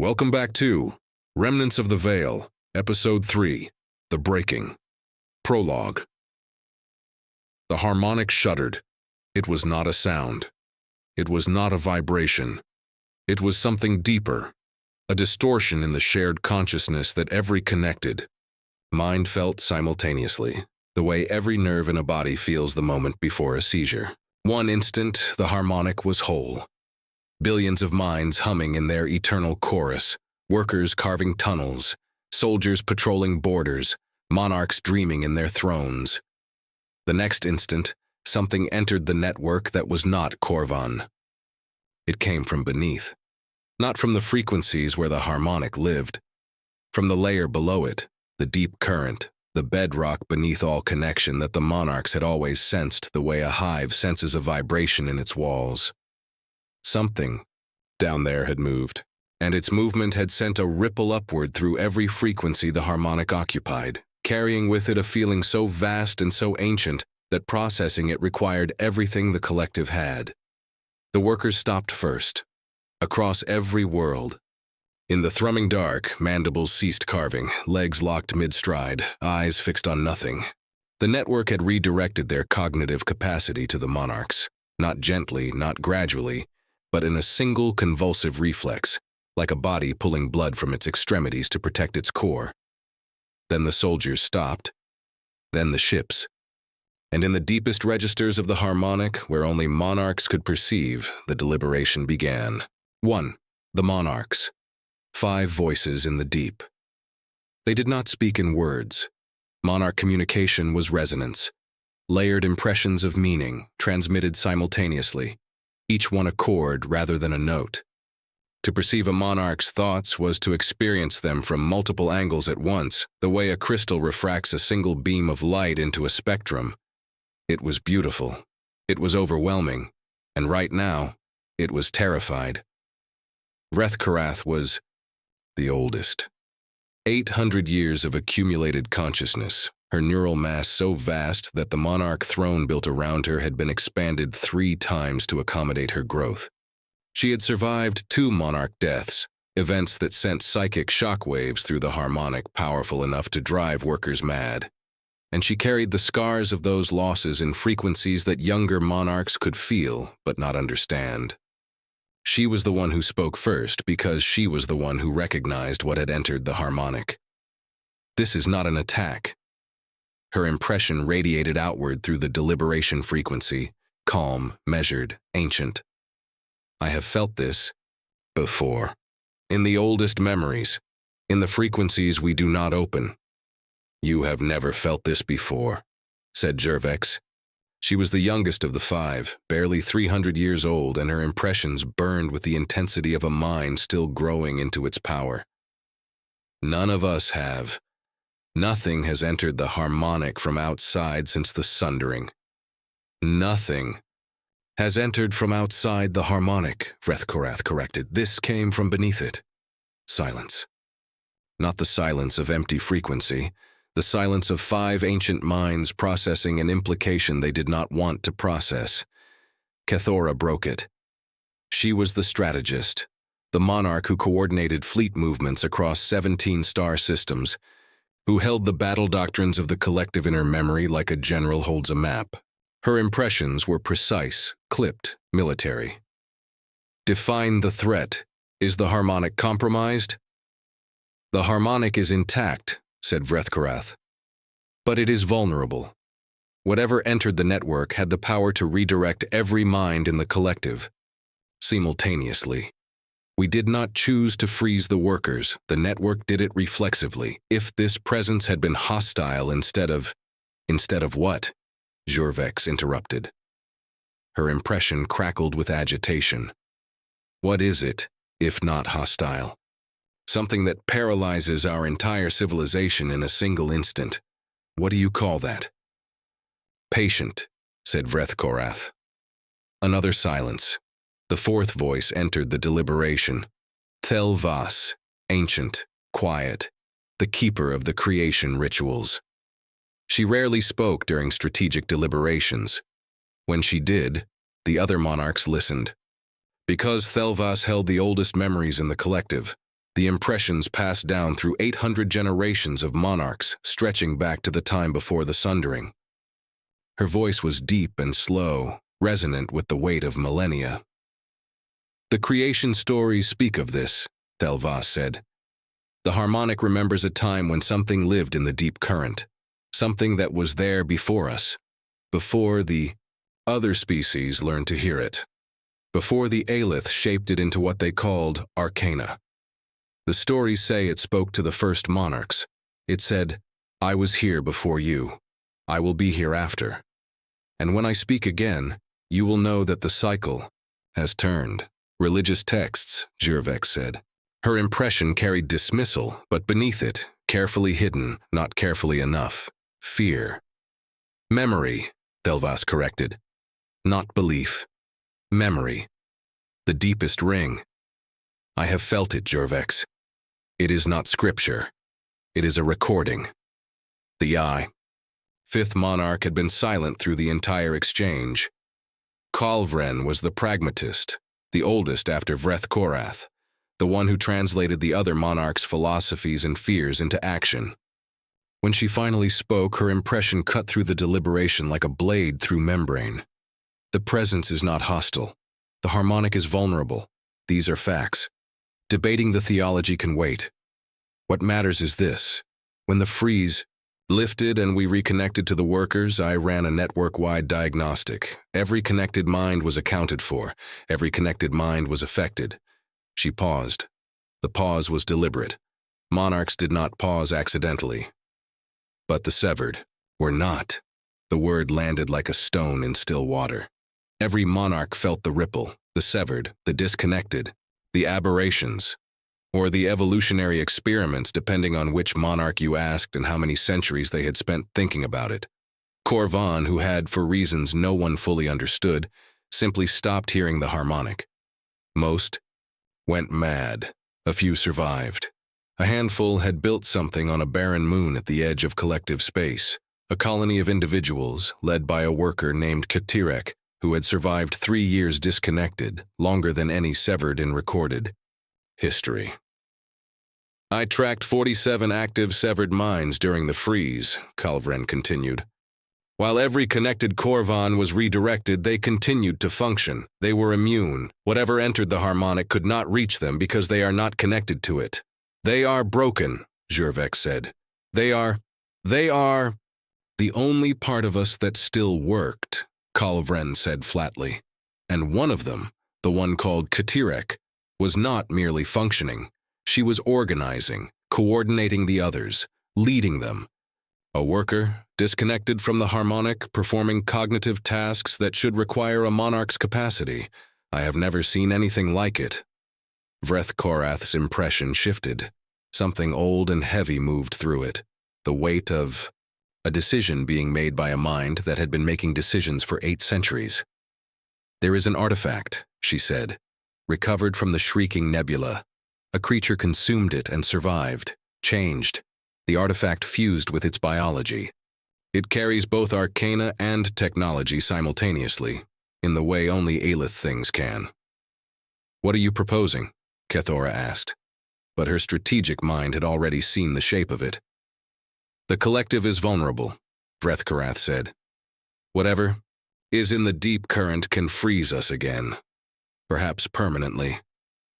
Welcome back to Remnants of the Veil, Episode 3, The Breaking. Prologue. The Harmonic shuddered. It was not a sound. It was not a vibration. It was something deeper, a distortion in the shared consciousness that every connected mind felt simultaneously, the way every nerve in a body feels the moment before a seizure. One instant, the Harmonic was whole. Billions of minds humming in their eternal chorus, workers carving tunnels, soldiers patrolling borders, monarchs dreaming in their thrones. The next instant, something entered the network that was not Qhorvaan. It came from beneath, not from the frequencies where the Harmonic lived. From the layer below it, the deep current, the bedrock beneath all connection that the monarchs had always sensed the way a hive senses a vibration in its walls. Something down there had moved, and its movement had sent a ripple upward through every frequency the Harmonic occupied, carrying with it a feeling so vast and so ancient that processing it required everything the collective had. The workers stopped first, across every world. In the thrumming dark, mandibles ceased carving, legs locked mid-stride, eyes fixed on nothing. The network had redirected their cognitive capacity to the monarchs, not gently, not gradually, but in a single convulsive reflex, like a body pulling blood from its extremities to protect its core. Then the soldiers stopped, then the ships. And in the deepest registers of the Harmonic, where only monarchs could perceive, the deliberation began. 1. The monarchs. 5 voices in the deep. They did not speak in words. Monarch communication was resonance, layered impressions of meaning, transmitted simultaneously, each one a chord rather than a note. To perceive a monarch's thoughts was to experience them from multiple angles at once, the way a crystal refracts a single beam of light into a spectrum. It was beautiful. It was overwhelming. And right now, it was terrified. Verdanthys was the oldest. 800 years of accumulated consciousness, her neural mass so vast that the monarch throne built around her had been expanded 3 times to accommodate her growth. She had survived 2 monarch deaths, events that sent psychic shockwaves through the Harmonic powerful enough to drive workers mad. And she carried the scars of those losses in frequencies that younger monarchs could feel but not understand. She was the one who spoke first because she was the one who recognized what had entered the Harmonic. This is not an attack. Her impression radiated outward through the deliberation frequency, calm, measured, ancient. I have felt this before. In the oldest memories, in the frequencies we do not open. You have never felt this before, said Qh'tirek. She was the youngest of the 5, barely 300 years old, and her impressions burned with the intensity of a mind still growing into its power. None of us have. Nothing has entered the Harmonic from outside since the sundering. Nothing has entered from outside the Harmonic, Verdanthys corrected. This came from beneath it. Silence. Not the silence of empty frequency, the silence of 5 ancient minds processing an implication they did not want to process. Qh'tirek broke it. She was the strategist, the monarch who coordinated fleet movements across 17 star systems, who held the battle doctrines of the collective in her memory like a general holds a map. Her impressions were precise, clipped, military. Define the threat. Is the Harmonic compromised? The Harmonic is intact, said Verdanthys. But it is vulnerable. Whatever entered the network had the power to redirect every mind in the collective, simultaneously. We did not choose to freeze the workers. The network did it reflexively. If this presence had been hostile instead of what? Qh'tirek interrupted. Her impression crackled with agitation. What is it, if not hostile? Something that paralyzes our entire civilization in a single instant. What do you call that? Patient, said Verdanthys. Another silence. The 4th voice entered the deliberation. Thyrasil, ancient, quiet, the keeper of the creation rituals. She rarely spoke during strategic deliberations. When she did, the other monarchs listened. Because Thyrasil held the oldest memories in the collective, The impressions passed down through 800 generations of monarchs, stretching back to the time before the Sundering. Her voice was deep and slow, resonant with the weight of millennia. The creation stories speak of this, Thyrasil said. The Harmonic remembers a time when something lived in the deep current, something that was there before us, before the other species learned to hear it, before the Aelith shaped it into what they called arcana. The stories say it spoke to the first monarchs. It said, "I was here before you. I will be here after. And when I speak again, you will know that the cycle has turned." Religious texts, Qh'tirek said. Her impression carried dismissal, but beneath it, carefully hidden, not carefully enough, fear. Memory, Thyrasil corrected. Not belief. Memory. The deepest ring. I have felt it, Qh'tirek. It is not scripture. It is a recording. The eye. Fifth monarch had been silent through the entire exchange. Qh'tirek was the pragmatist, the oldest after Verdanthys, the one who translated the other monarchs' philosophies and fears into action. When she finally spoke, her impression cut through the deliberation like a blade through membrane. The presence is not hostile. The Harmonic is vulnerable. These are facts. Debating the theology can wait. What matters is this. When the freeze lifted and we reconnected to the workers, I ran a network-wide diagnostic. Every connected mind was accounted for. Every connected mind was affected. She paused. The pause was deliberate. Monarchs did not pause accidentally. But the severed were not. The word landed like a stone in still water. Every monarch felt the ripple, the severed, the disconnected, the aberrations, or the evolutionary experiments depending on which monarch you asked and how many centuries they had spent thinking about it. Qhorvaan, who had, for reasons no one fully understood, simply stopped hearing the Harmonic. Most went mad. A few survived. A handful had built something on a barren moon at the edge of collective space, a colony of individuals led by a worker named Qh'tirek, who had survived 3 years disconnected, longer than any severed in recorded history. I tracked 47 active severed minds during the freeze, Qh'tirek continued. While every connected Qhorvaan was redirected, they continued to function. They were immune. Whatever entered the Harmonic could not reach them because they are not connected to it. They are broken, Qh'tirek said. They are the only part of us that still worked, Qh'tirek said flatly. And one of them, the one called Qh'tirek, was not merely functioning. She was organizing, coordinating the others, leading them. A worker, disconnected from the Harmonic, performing cognitive tasks that should require a monarch's capacity. I have never seen anything like it. Verdanthys' impression shifted. Something old and heavy moved through it. The weight of a decision being made by a mind that had been making decisions for 8 centuries. There is an artifact, she said, recovered from the shrieking nebula. A creature consumed it and survived, changed. The artifact fused with its biology. It carries both arcana and technology simultaneously, in the way only Aelith things can. What are you proposing? Qh'tirek asked, but her strategic mind had already seen the shape of it. The collective is vulnerable, Verdanthys said. Whatever is in the deep current can freeze us again. Perhaps permanently,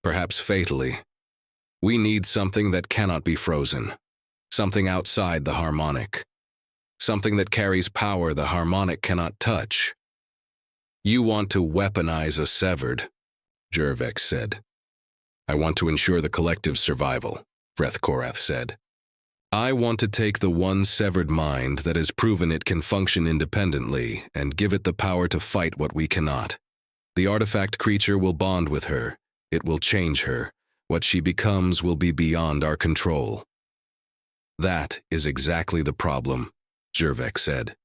perhaps fatally. We need something that cannot be frozen, something outside the Harmonic, something that carries power the Harmonic cannot touch. You want to weaponize a severed, Qh'tirek said. I want to ensure the collective's survival, Verdanthys said. I want to take the one severed mind that has proven it can function independently and give it the power to fight what we cannot. The artifact creature will bond with her. It will change her. What she becomes will be beyond our control. That is exactly the problem, Qh'tirek said.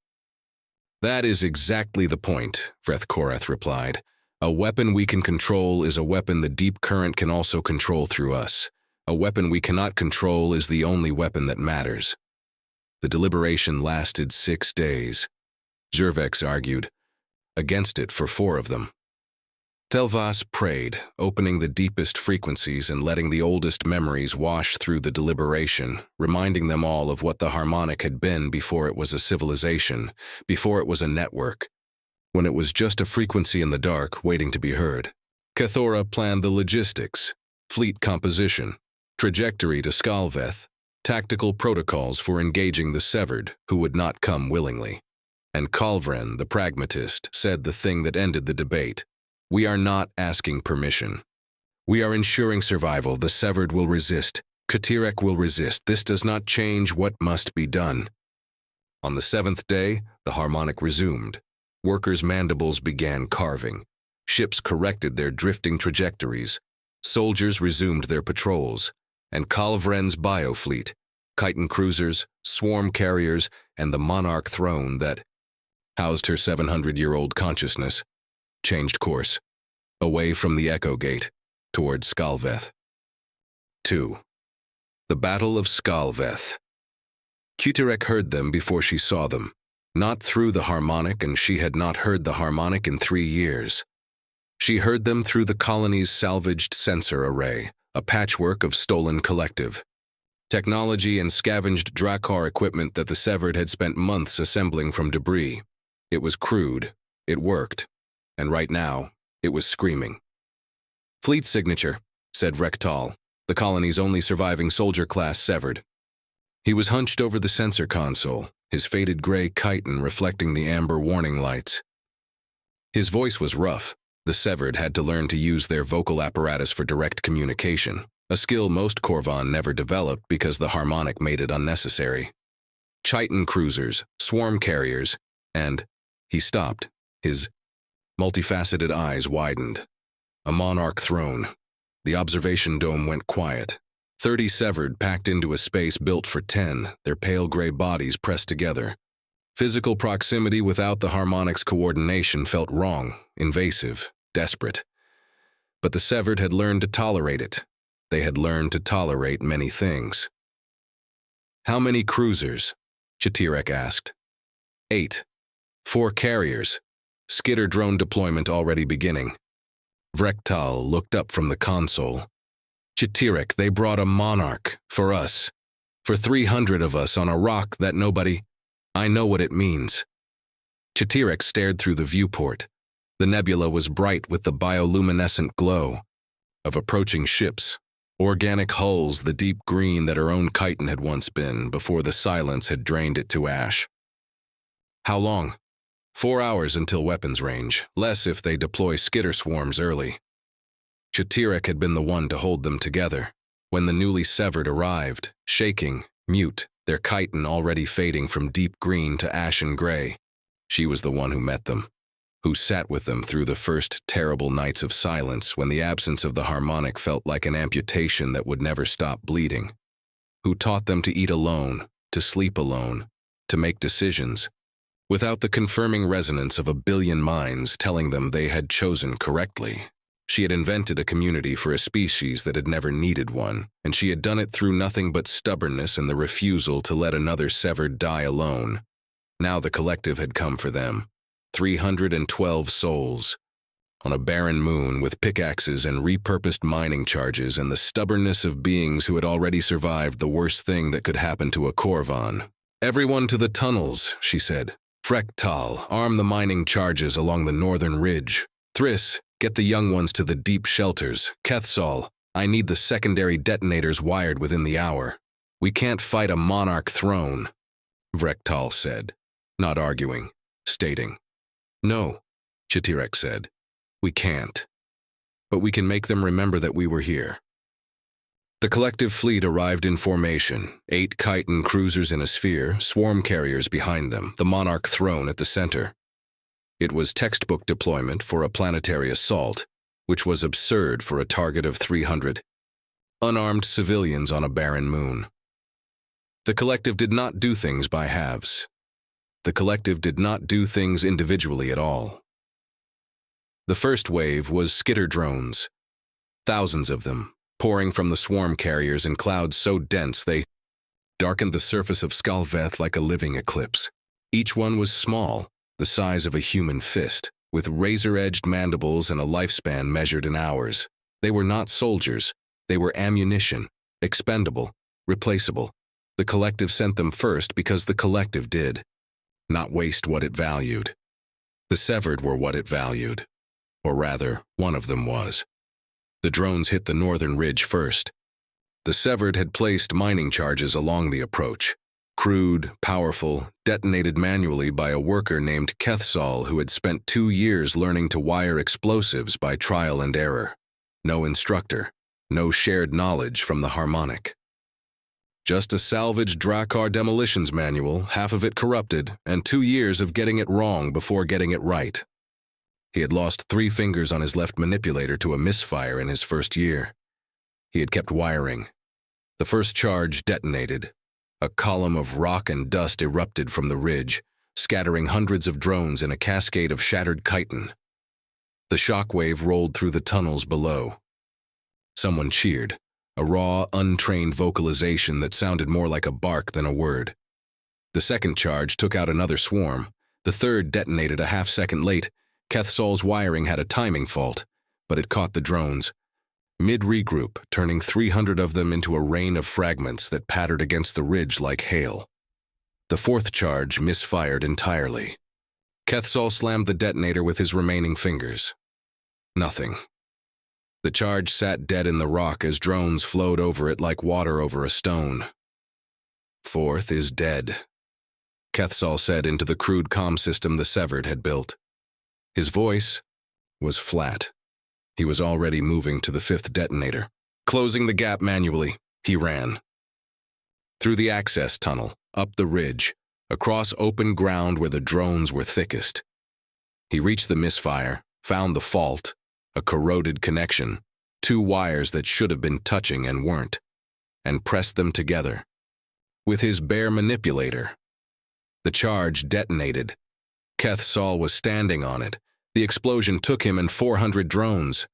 That is exactly the point, Verdanthys replied. A weapon we can control is a weapon the deep current can also control through us. A weapon we cannot control is the only weapon that matters. The deliberation lasted 6 days. Qh'tirek argued against it for 4 of them. Thelvas prayed, opening the deepest frequencies and letting the oldest memories wash through the Deliberation, reminding them all of what the Harmonic had been before it was a civilization, before it was a network, when it was just a frequency in the dark waiting to be heard. Qh'tirek planned the logistics, fleet composition, trajectory to Skaal'veth, tactical protocols for engaging the severed who would not come willingly. And Qhorvaan, the pragmatist, said the thing that ended the debate. We are not asking permission. We are ensuring survival. The severed will resist. Qh'tirek will resist. This does not change what must be done. On the 7th day, the Harmonic resumed. Workers' mandibles began carving. Ships corrected their drifting trajectories. Soldiers resumed their patrols. And Qhorvaan's biofleet, chitin cruisers, swarm carriers, and the monarch throne that housed her 700-year-old consciousness, changed course, away from the Echo Gate, towards Skaal'veth. 2. The Battle of Skaal'veth. Qh'tirek heard them before she saw them, not through the Harmonic, and she had not heard the Harmonic in 3 years. She heard them through the colony's salvaged sensor array, a patchwork of stolen collective. Technology and scavenged Drakkar equipment that the Severed had spent months assembling from debris. It was crude, it worked, and right now, it was screaming. Fleet signature, said Rektal, the colony's only surviving soldier-class Severed. He was hunched over the sensor console, his faded gray chitin reflecting the amber warning lights. His voice was rough. The Severed had to learn to use their vocal apparatus for direct communication, a skill most Qhorvaan never developed because the Harmonic made it unnecessary. Chitin cruisers, swarm carriers, and he stopped, his multifaceted eyes widened. A monarch throne. The observation dome went quiet. 30 Severed packed into a space built for 10, their pale gray bodies pressed together. Physical proximity without the Harmonic's coordination felt wrong, invasive, desperate. But the Severed had learned to tolerate it. They had learned to tolerate many things. How many cruisers? Qh'tirek asked. 8. 4 carriers. Skitter drone deployment already beginning. Rektal looked up from the console. Qh'tirek, they brought a monarch, for us. For 300 of us on a rock that nobody... I know what it means. Qh'tirek stared through the viewport. The nebula was bright with the bioluminescent glow of approaching ships, organic hulls the deep green that her own chitin had once been before the silence had drained it to ash. How long? 4 hours until weapons range, less if they deploy skitter swarms early. Qh'tirek had been the one to hold them together. When the newly Severed arrived, shaking, mute, their chitin already fading from deep green to ashen gray, she was the one who met them, who sat with them through the first terrible nights of silence when the absence of the Harmonic felt like an amputation that would never stop bleeding, who taught them to eat alone, to sleep alone, to make decisions, without the confirming resonance of a billion minds telling them they had chosen correctly. She had invented a community for a species that had never needed one, and she had done it through nothing but stubbornness and the refusal to let another Severed die alone. Now the collective had come for them. 312 souls. On a barren moon with pickaxes and repurposed mining charges and the stubbornness of beings who had already survived the worst thing that could happen to a Qhorvaan. Everyone to the tunnels, she said. Rektal, arm the mining charges along the northern ridge. Thris, get the young ones to the deep shelters. Qh'tirek, I need the secondary detonators wired within the hour. We can't fight a monarch throne, Rektal said, not arguing, stating. No, Qh'tirek said. We can't. But we can make them remember that we were here. The collective fleet arrived in formation, 8 chitin cruisers in a sphere, swarm carriers behind them, the monarch throne at the center. It was textbook deployment for a planetary assault, which was absurd for a target of 300 unarmed civilians on a barren moon. The collective did not do things by halves. The collective did not do things individually at all. The first wave was skitter drones, thousands of them, pouring from the swarm carriers in clouds so dense they darkened the surface of Skaal'veth like a living eclipse. Each one was small, the size of a human fist, with razor-edged mandibles and a lifespan measured in hours. They were not soldiers. They were ammunition, expendable, replaceable. The Collective sent them first because the Collective did not waste what it valued. The Severed were what it valued. Or rather, one of them was. The drones hit the northern ridge first. The Severed had placed mining charges along the approach. Crude, powerful, detonated manually by a worker named Thyrasil who had spent 2 years learning to wire explosives by trial and error. No instructor, no shared knowledge from the Harmonic. Just a salvaged Drakkar demolitions manual, half of it corrupted, and 2 years of getting it wrong before getting it right. He had lost 3 fingers on his left manipulator to a misfire in his first year. He had kept wiring. The first charge detonated. A column of rock and dust erupted from the ridge, scattering hundreds of drones in a cascade of shattered chitin. The shockwave rolled through the tunnels below. Someone cheered, a raw, untrained vocalization that sounded more like a bark than a word. The second charge took out another swarm. The third detonated a half-second late. Thyrasil's wiring had a timing fault, but it caught the drones. Mid-regroup, turning 300 of them into a rain of fragments that pattered against the ridge like hail. The fourth charge misfired entirely. Thyrasil slammed the detonator with his remaining fingers. Nothing. The charge sat dead in the rock as drones flowed over it like water over a stone. Fourth is dead, Thyrasil said into the crude comm system the Severed had built. His voice was flat. He was already moving to the fifth detonator. Closing the gap manually, he ran. Through the access tunnel, up the ridge, across open ground where the drones were thickest. He reached the misfire, found the fault, a corroded connection, 2 wires that should have been touching and weren't, and pressed them together. With his bare manipulator. The charge detonated. Thyrasil was standing on it. The explosion took him and 400 drones.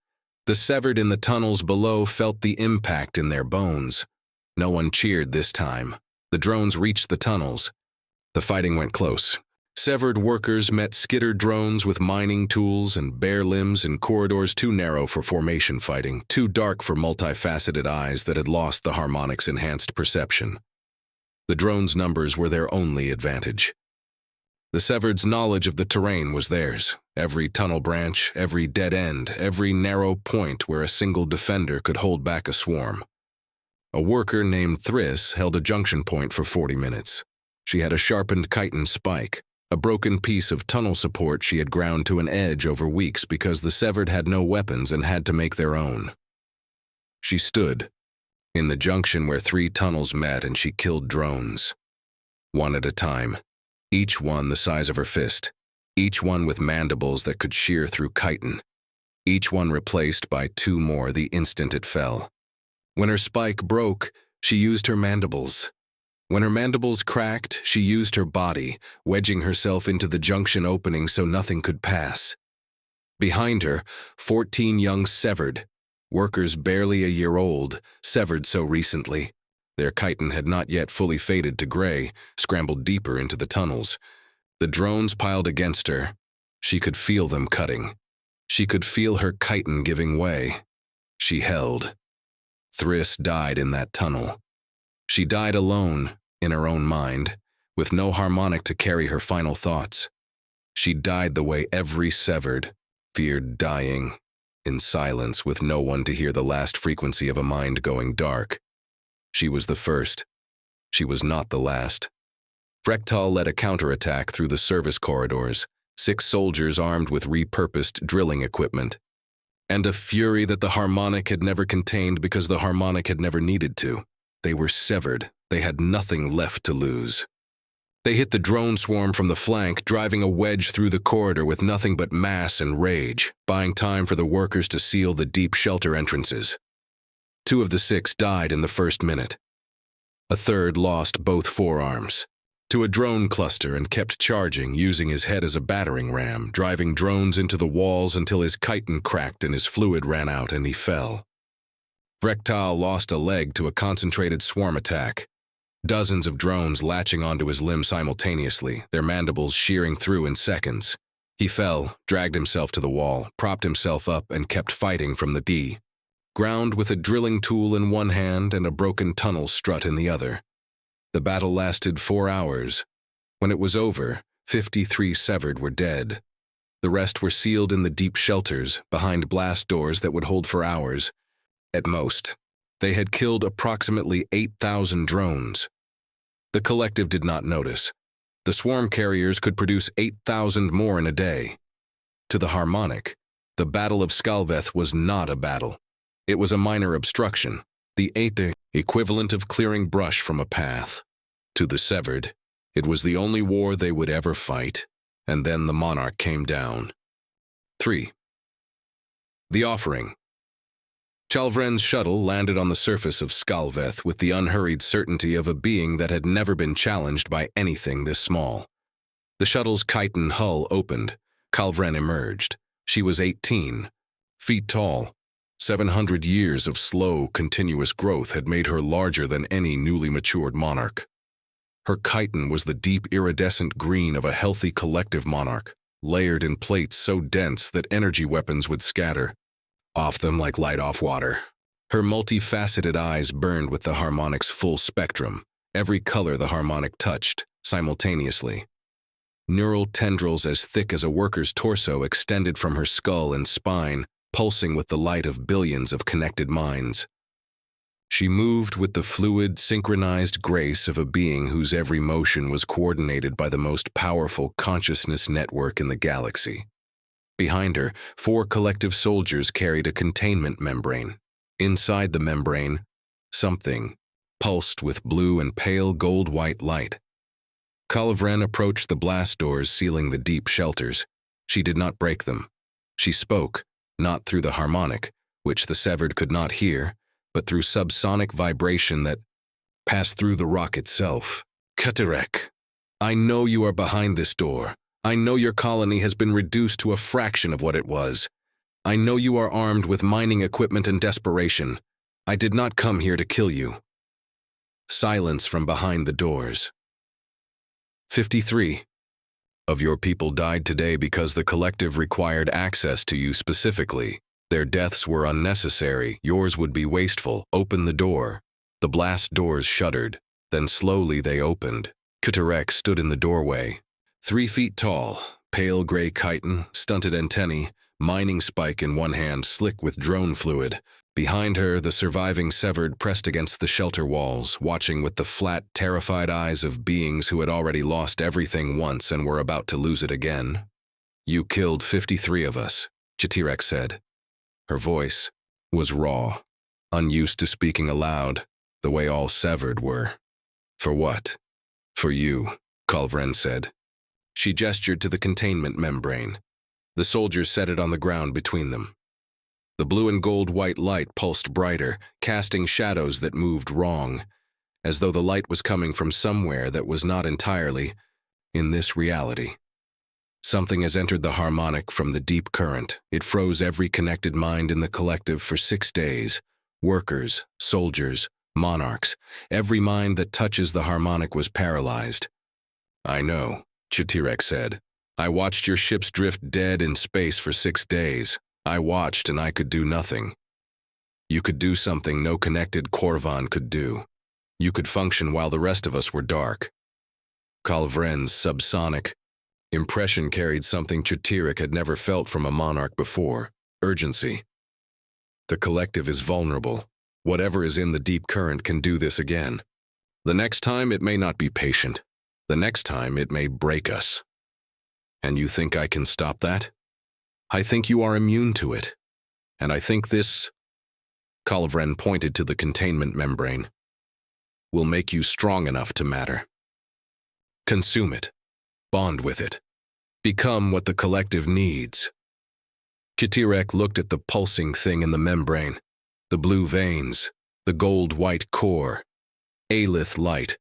The Severed in the tunnels below felt the impact in their bones. No one cheered this time. The drones reached the tunnels. The fighting went close. Severed workers met skittered drones with mining tools and bare limbs in corridors too narrow for formation fighting, too dark for multifaceted eyes that had lost the Harmonic's enhanced perception. The drones' numbers were their only advantage. The Severed's knowledge of the terrain was theirs. Every tunnel branch, every dead end, every narrow point where a single defender could hold back a swarm. A worker named Thyrasil held a junction point for 40 minutes. She had a sharpened chitin spike, a broken piece of tunnel support she had ground to an edge over weeks because the Severed had no weapons and had to make their own. She stood in the junction where 3 tunnels met and she killed drones. One at a time. Each one the size of her fist, each one with mandibles that could shear through chitin, each one replaced by 2 more the instant it fell. When her spike broke, she used her mandibles. When her mandibles cracked, she used her body, wedging herself into the junction opening so nothing could pass. Behind her, 14 young Severed, workers barely a year old, severed so recently. Their chitin had not yet fully faded to gray, scrambled deeper into the tunnels. The drones piled against her. She could feel them cutting. She could feel her chitin giving way. She held. Thyrasil died in that tunnel. She died alone, in her own mind, with no Harmonic to carry her final thoughts. She died the way every Severed feared dying, in silence with no one to hear the last frequency of a mind going dark. She was the first. She was not the last. Frektal led a counterattack through the service corridors, 6 soldiers armed with repurposed drilling equipment, and a fury that the Harmonic had never contained because the Harmonic had never needed to. They were severed. They had nothing left to lose. They hit the drone swarm from the flank, driving a wedge through the corridor with nothing but mass and rage, buying time for the workers to seal the deep shelter entrances. 2 of the 6 died in the first minute. A third lost both forearms to a drone cluster and kept charging, using his head as a battering ram, driving drones into the walls until his chitin cracked and his fluid ran out and he fell. Frektal lost a leg to a concentrated swarm attack. Dozens of drones latching onto his limb simultaneously, their mandibles shearing through in seconds. He fell, dragged himself to the wall, propped himself up, and kept fighting from the ground with a drilling tool in one hand and a broken tunnel strut in the other. The battle lasted 4 hours. When it was over, 53 severed were dead. The rest were sealed in the deep shelters, behind blast doors that would hold for hours. At most, they had killed approximately 8,000 drones. The collective did not notice. The swarm carriers could produce 8,000 more in a day. To the Harmonic, the Battle of Skaal'veth was not a battle. It was a minor obstruction, the equivalent of clearing brush from a path. To the severed, it was the only war they would ever fight, and then the Monarch came down. 3. The Offering. Qh'tirek's shuttle landed on the surface of Skaal'veth with the unhurried certainty of a being that had never been challenged by anything this small. The shuttle's chitin hull opened. Qh'tirek emerged. She was 18 feet tall. 700 years of slow, continuous growth had made her larger than any newly matured monarch. Her chitin was the deep iridescent green of a healthy collective monarch, layered in plates so dense that energy weapons would scatter off them like light off water. Her multifaceted eyes burned with the Harmonic's full spectrum, every color the Harmonic touched, simultaneously. Neural tendrils as thick as a worker's torso extended from her skull and spine, pulsing with the light of billions of connected minds. She moved with the fluid, synchronized grace of a being whose every motion was coordinated by the most powerful consciousness network in the galaxy. Behind her, 4 collective soldiers carried a containment membrane. Inside the membrane, something pulsed with blue and pale gold-white light. Qh'tirek approached the blast doors sealing the deep shelters. She did not break them. She spoke, not through the Harmonic, which the severed could not hear, but through subsonic vibration that passed through the rock itself. Qh'tirek, I know you are behind this door. I know your colony has been reduced to a fraction of what it was. I know you are armed with mining equipment and desperation. I did not come here to kill you. Silence from behind the doors. 53. Of your people died today because the collective required access to you specifically. Their deaths were unnecessary, yours would be wasteful. Open the door. The blast doors shuddered, then slowly they opened. Qh'tirek stood in the doorway. 3 feet tall, pale gray chitin, stunted antennae, mining spike in one hand slick with drone fluid. Behind her, the surviving severed pressed against the shelter walls, watching with the flat, terrified eyes of beings who had already lost everything once and were about to lose it again. You killed 53 of us, Qh'tirek said. Her voice was raw, unused to speaking aloud, the way all severed were. For what? For you, Qh'tirek said. She gestured to the containment membrane. The soldiers set it on the ground between them. The blue and gold-white light pulsed brighter, casting shadows that moved wrong, as though the light was coming from somewhere that was not entirely in this reality. Something has entered the Harmonic from the deep current. It froze every connected mind in the collective for 6 days. Workers, soldiers, monarchs. Every mind that touches the Harmonic was paralyzed. I know, Qh'tirek said. I watched your ships drift dead in space for 6 days. I watched and I could do nothing. You could do something no connected Qhorvaan could do. You could function while the rest of us were dark. Qh'tirek's subsonic impression carried something Qh'tirek had never felt from a monarch before: urgency. The collective is vulnerable. Whatever is in the deep current can do this again. The next time it may not be patient. The next time it may break us. And you think I can stop that? I think you are immune to it. And I think this, Qh'tirek pointed to the containment membrane, will make you strong enough to matter. Consume it. Bond with it. Become what the collective needs. Qh'tirek looked at the pulsing thing in the membrane, the blue veins, the gold-white core, Aelith light.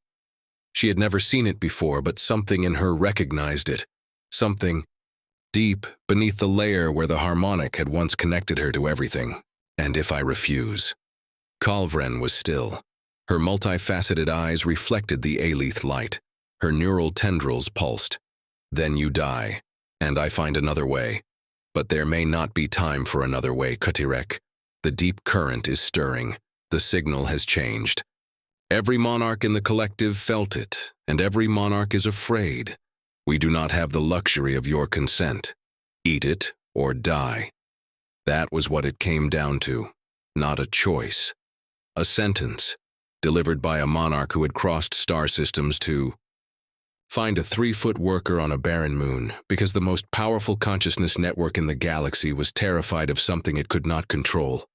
She had never seen it before, but something in her recognized it, something deep beneath the layer where the Harmonic had once connected her to everything. And if I refuse? Qh'tirek was still. Her multifaceted eyes reflected the Aelith light. Her neural tendrils pulsed. Then you die. And I find another way. But there may not be time for another way, Qh'tirek. The deep current is stirring. The signal has changed. Every monarch in the collective felt it, and every monarch is afraid. We do not have the luxury of your consent. Eat it or die. That was what it came down to, not a choice. A sentence, delivered by a monarch who had crossed star systems to find a 3-foot worker on a barren moon because the most powerful consciousness network in the galaxy was terrified of something it could not control.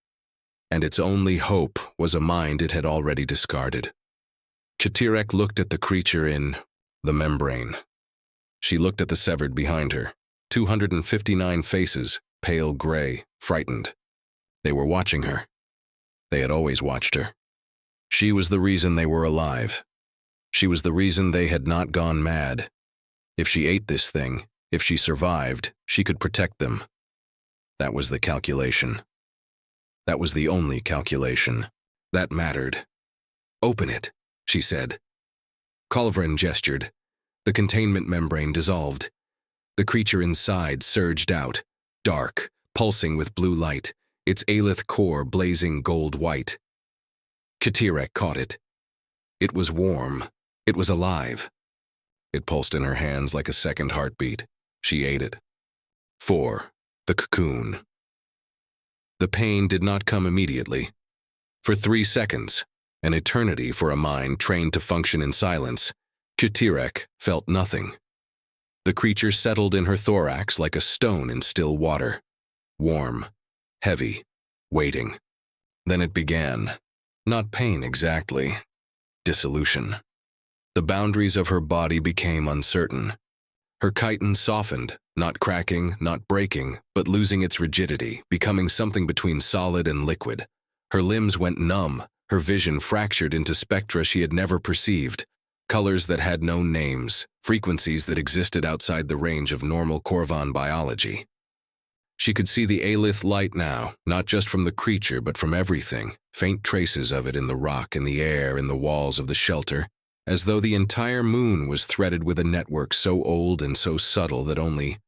And its only hope was a mind it had already discarded. Qh'tirek looked at the creature in the membrane. She looked at the severed behind her. 259 faces, pale gray, frightened. They were watching her. They had always watched her. She was the reason they were alive. She was the reason they had not gone mad. If she ate this thing, if she survived, she could protect them. That was the calculation. That was the only calculation. That mattered. "Open it," she said. Qhorvaan gestured. The containment membrane dissolved. The creature inside surged out, dark, pulsing with blue light, its aelith core blazing gold-white. Qh'tirek caught it. It was warm. It was alive. It pulsed in her hands like a second heartbeat. She ate it. 4. The Cocoon. The pain did not come immediately. For 3 seconds, an eternity for a mind trained to function in silence, Qh'tirek felt nothing. The creature settled in her thorax like a stone in still water. Warm, heavy, waiting. Then it began. Not pain exactly. Dissolution. The boundaries of her body became uncertain. Her chitin softened, not cracking, not breaking, but losing its rigidity, becoming something between solid and liquid. Her limbs went numb, her vision fractured into spectra she had never perceived, colors that had no names, frequencies that existed outside the range of normal Qhorvaan biology. She could see the aelith light now, not just from the creature but from everything, faint traces of it in the rock, in the air, in the walls of the shelter, as though the entire moon was threaded with a network so old and so subtle that only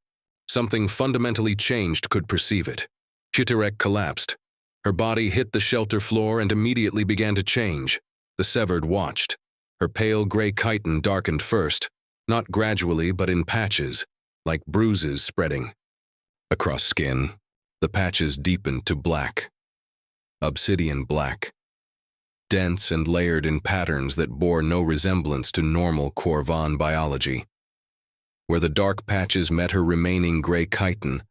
something fundamentally changed could perceive it. Qh'tirek collapsed. Her body hit the shelter floor and immediately began to change. The severed watched. Her pale gray chitin darkened first, not gradually but in patches, like bruises spreading. Across skin, the patches deepened to black. Obsidian black. Dense and layered in patterns that bore no resemblance to normal Qhorvaan biology. Where the dark patches met her remaining gray chitin,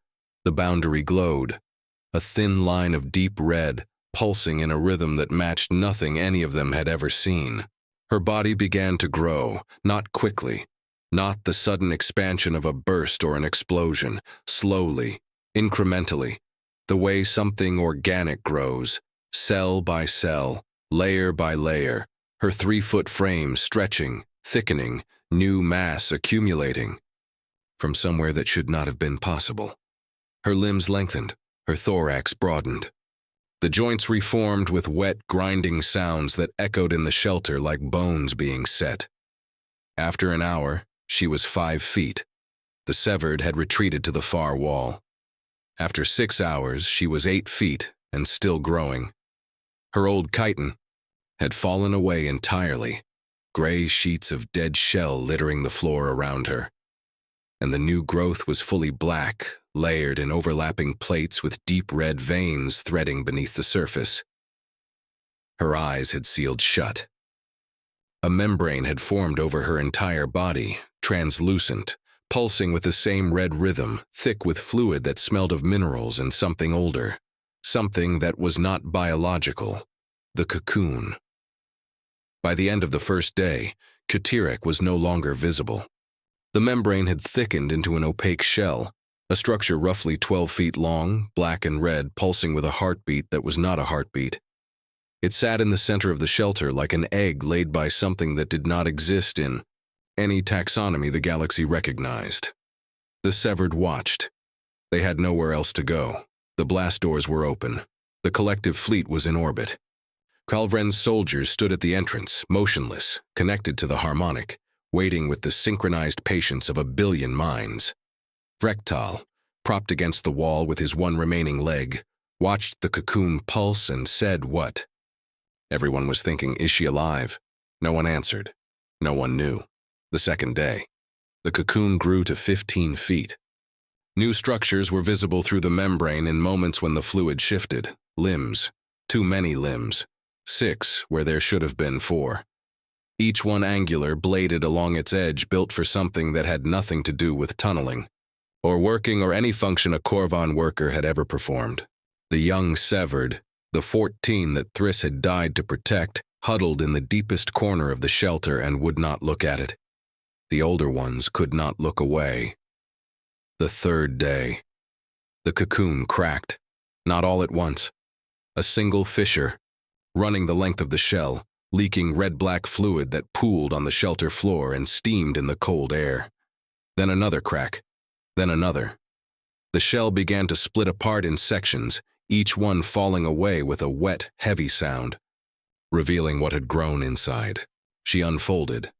the boundary glowed, a thin line of deep red, pulsing in a rhythm that matched nothing any of them had ever seen. Her body began to grow, not quickly, not the sudden expansion of a burst or an explosion, slowly, incrementally, the way something organic grows, cell by cell, layer by layer, her 3-foot frame stretching, thickening, new mass accumulating. From somewhere that should not have been possible. Her limbs lengthened, her thorax broadened. The joints reformed with wet, grinding sounds that echoed in the shelter like bones being set. After an hour, she was 5 feet. The severed had retreated to the far wall. After 6 hours, she was 8 feet and still growing. Her old chitin had fallen away entirely, gray sheets of dead shell littering the floor around her. And the new growth was fully black, layered in overlapping plates with deep red veins threading beneath the surface. Her eyes had sealed shut. A membrane had formed over her entire body, translucent, pulsing with the same red rhythm, thick with fluid that smelled of minerals and something older, something that was not biological, the cocoon. By the end of the first day, Qh'tirek was no longer visible. The membrane had thickened into an opaque shell, a structure roughly 12 feet long, black and red, pulsing with a heartbeat that was not a heartbeat. It sat in the center of the shelter like an egg laid by something that did not exist in any taxonomy the galaxy recognized. The severed watched. They had nowhere else to go. The blast doors were open. The collective fleet was in orbit. Qh'tirek's soldiers stood at the entrance, motionless, connected to the Harmonic, waiting with the synchronized patience of a billion minds. Vrektal, propped against the wall with his one remaining leg, watched the cocoon pulse and said what? Everyone was thinking, is she alive? No one answered. No one knew. The second day, the cocoon grew to 15 feet. New structures were visible through the membrane in moments when the fluid shifted. Limbs. Too many limbs. 6 where there should have been 4. Each one angular, bladed along its edge, built for something that had nothing to do with tunneling, or working or any function a Qhorvaan worker had ever performed. The young severed, the 14 that Thris had died to protect, huddled in the deepest corner of the shelter and would not look at it. The older ones could not look away. The third day. The cocoon cracked, not all at once. A single fissure, running the length of the shell, leaking red-black fluid that pooled on the shelter floor and steamed in the cold air. Then another crack, then another. The shell began to split apart in sections, each one falling away with a wet, heavy sound, revealing what had grown inside. She unfolded.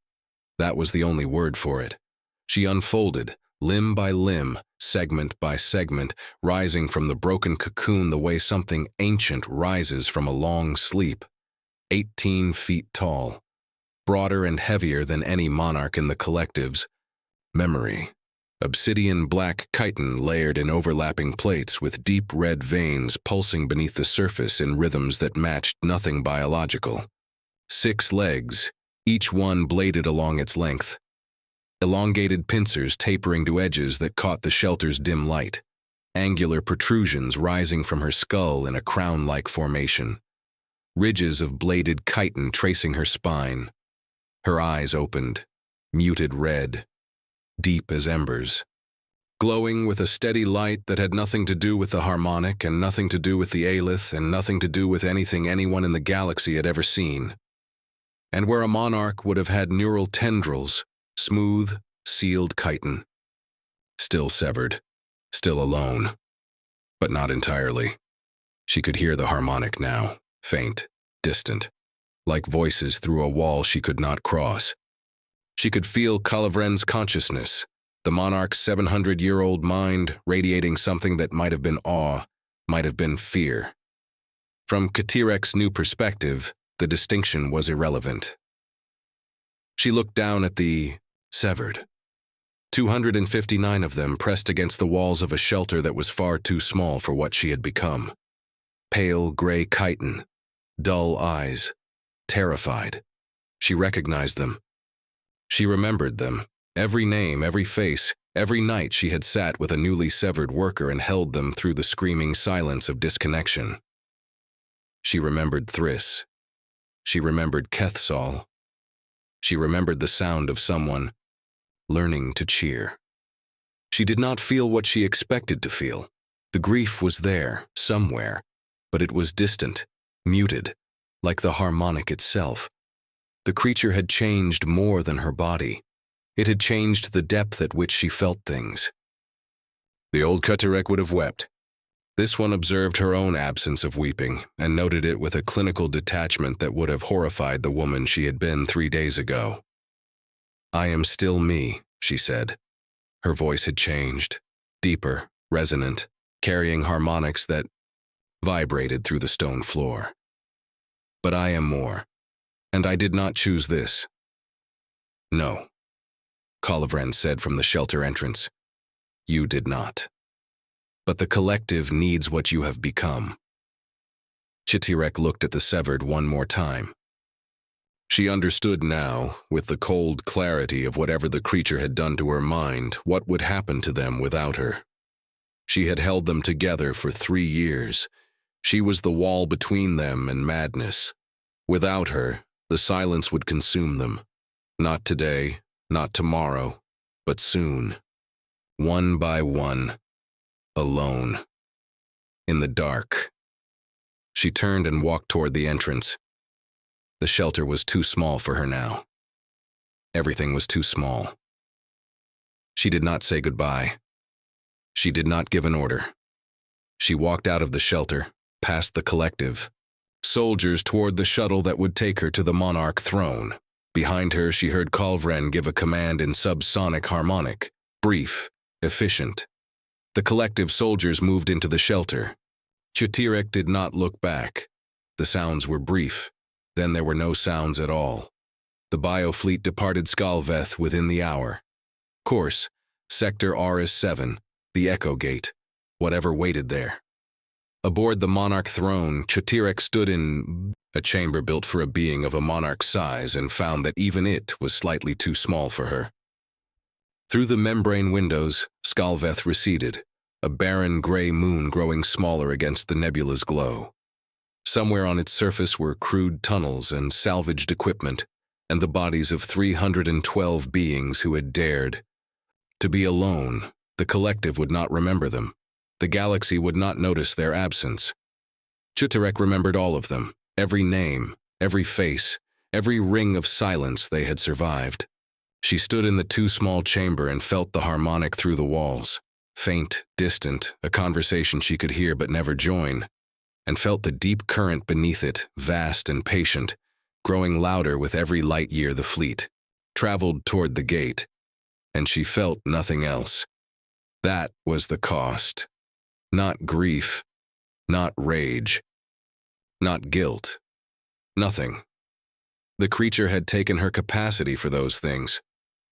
That was the only word for it. She unfolded, limb by limb, segment by segment, rising from the broken cocoon the way something ancient rises from a long sleep. 18 feet tall, broader and heavier than any monarch in the collectives. Memory. Obsidian black chitin layered in overlapping plates with deep red veins pulsing beneath the surface in rhythms that matched nothing biological. 6 legs, each one bladed along its length. Elongated pincers tapering to edges that caught the shelter's dim light. Angular protrusions rising from her skull in a crown-like formation. Ridges of bladed chitin tracing her spine. Her eyes opened, muted red, deep as embers, glowing with a steady light that had nothing to do with the Harmonic and nothing to do with the Aelith and nothing to do with anything anyone in the galaxy had ever seen. And where a monarch would have had neural tendrils, smooth, sealed chitin. Still severed, still alone, but not entirely. She could hear the Harmonic now, faint, distant, like voices through a wall she could not cross. She could feel Qh'tirek consciousness, the monarch's 700-year-old mind radiating something that might have been awe, might have been fear. From Qh'tirek's new perspective, the distinction was irrelevant. She looked down at the severed. 259 of them pressed against the walls of a shelter that was far too small for what she had become. Pale gray chitin, dull eyes, terrified. She recognized them. She remembered them, every name, every face, every night she had sat with a newly severed worker and held them through the screaming silence of disconnection. She remembered Thris. She remembered Qh'tirek. She remembered the sound of someone learning to cheer. She did not feel what she expected to feel. The grief was there, somewhere, but it was distant, muted, like the Harmonic itself. The creature had changed more than her body. It had changed the depth at which she felt things. The old Qh'tirek would have wept. This one observed her own absence of weeping and noted it with a clinical detachment that would have horrified the woman she had been 3 days ago. "I am still me," she said. Her voice had changed, deeper, resonant, carrying harmonics that vibrated through the stone floor. "But I am more, and I did not choose this." "No," Qh'tirek said from the shelter entrance. "You did not. But the collective needs what you have become." Qh'tirek looked at the severed one more time. She understood now, with the cold clarity of whatever the creature had done to her mind, what would happen to them without her. She had held them together for 3 years. She was the wall between them and madness. Without her, the silence would consume them. Not today, not tomorrow, but soon. One by one. Alone. In the dark. She turned and walked toward the entrance. The shelter was too small for her now. Everything was too small. She did not say goodbye. She did not give an order. She walked out of the shelter, past the collective. Soldiers toward the shuttle that would take her to the monarch throne. Behind her, she heard Qh'tirek give a command in subsonic harmonic, brief, efficient, The collective soldiers moved into the shelter. Qh'tirek did not look back. The sounds were brief. Then there were no sounds at all. The biofleet departed Skaal'veth within the hour. Course, Sector Auris-7, the Echo Gate, whatever waited there. Aboard the Monarch throne, Qh'tirek stood in a chamber built for a being of a monarch's size and found that even it was slightly too small for her. Through the membrane windows, Skaal'veth receded, a barren gray moon growing smaller against the nebula's glow. Somewhere on its surface were crude tunnels and salvaged equipment, and the bodies of 312 beings who had dared to be alone. The collective would not remember them. The galaxy would not notice their absence. Qh'tirek remembered all of them, every name, every face, every ring of silence they had survived. She stood in the too small chamber and felt the harmonic through the walls, faint, distant, a conversation she could hear but never join, and felt the deep current beneath it, vast and patient, growing louder with every light year the fleet traveled toward the gate, and she felt nothing else. That was the cost. Not grief, not rage, not guilt. Nothing. The creature had taken her capacity for those things,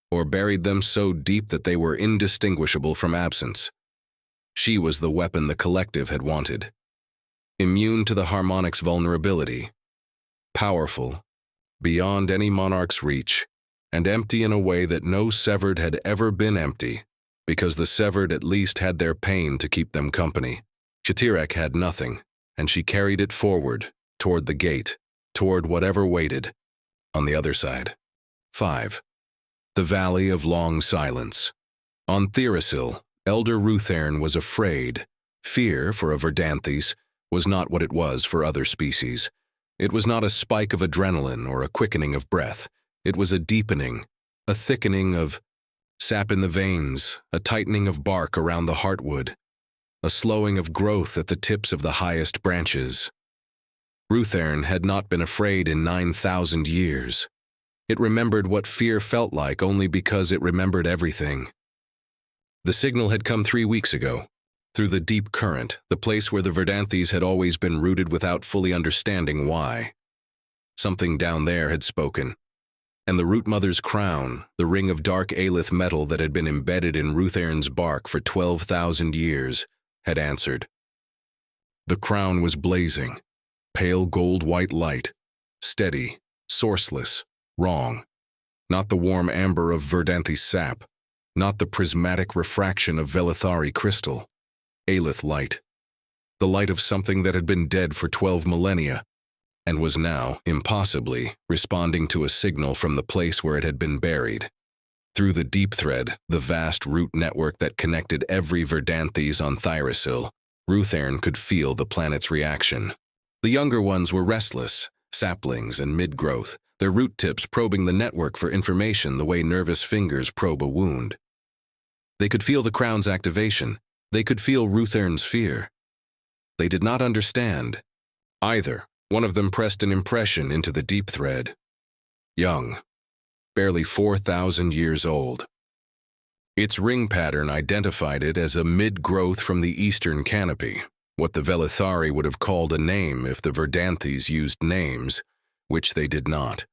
or buried them so deep that they were indistinguishable from absence. She was the weapon the collective had wanted. Immune to the Harmonic's vulnerability, powerful, beyond any monarch's reach, and empty in a way that no severed had ever been empty, because the severed at least had their pain to keep them company. Qh'tirek had nothing, and she carried it forward, toward the gate, toward whatever waited, on the other side. 5. The Valley of Long Silence. On Thyrasil, Elder Roothaern was afraid. Fear, for a Verdanthys, was not what it was for other species. It was not a spike of adrenaline or a quickening of breath. It was a deepening, a thickening of sap in the veins, a tightening of bark around the heartwood, a slowing of growth at the tips of the highest branches. Roothaern had not been afraid in 9,000 years. It remembered what fear felt like only because it remembered everything. The signal had come 3 weeks ago, through the deep current, the place where the Verdanthys had always been rooted without fully understanding why. Something down there had spoken, and the Root Mother's crown, the ring of dark aelith metal that had been embedded in Roothaern's bark for 12,000 years, had answered. The crown was blazing, pale gold-white light, steady, sourceless, wrong. Not the warm amber of Verdanthys sap, not the prismatic refraction of Velithari crystal. Aelith light. The light of something that had been dead for 12 millennia, and was now, impossibly, responding to a signal from the place where it had been buried. Through the deep thread, the vast root network that connected every Verdanthys on Thyrasil, Roothaern could feel the planet's reaction. The younger ones were restless, saplings and mid-growth, their root tips probing the network for information the way nervous fingers probe a wound. They could feel the crown's activation. They could feel Roothaern's fear. They did not understand. Either, one of them pressed an impression into the deep thread. Young, barely 4,000 years old. Its ring pattern identified it as a mid-growth from the eastern canopy, what the Velithari would have called a name if the Verdanthys used names, which they did not.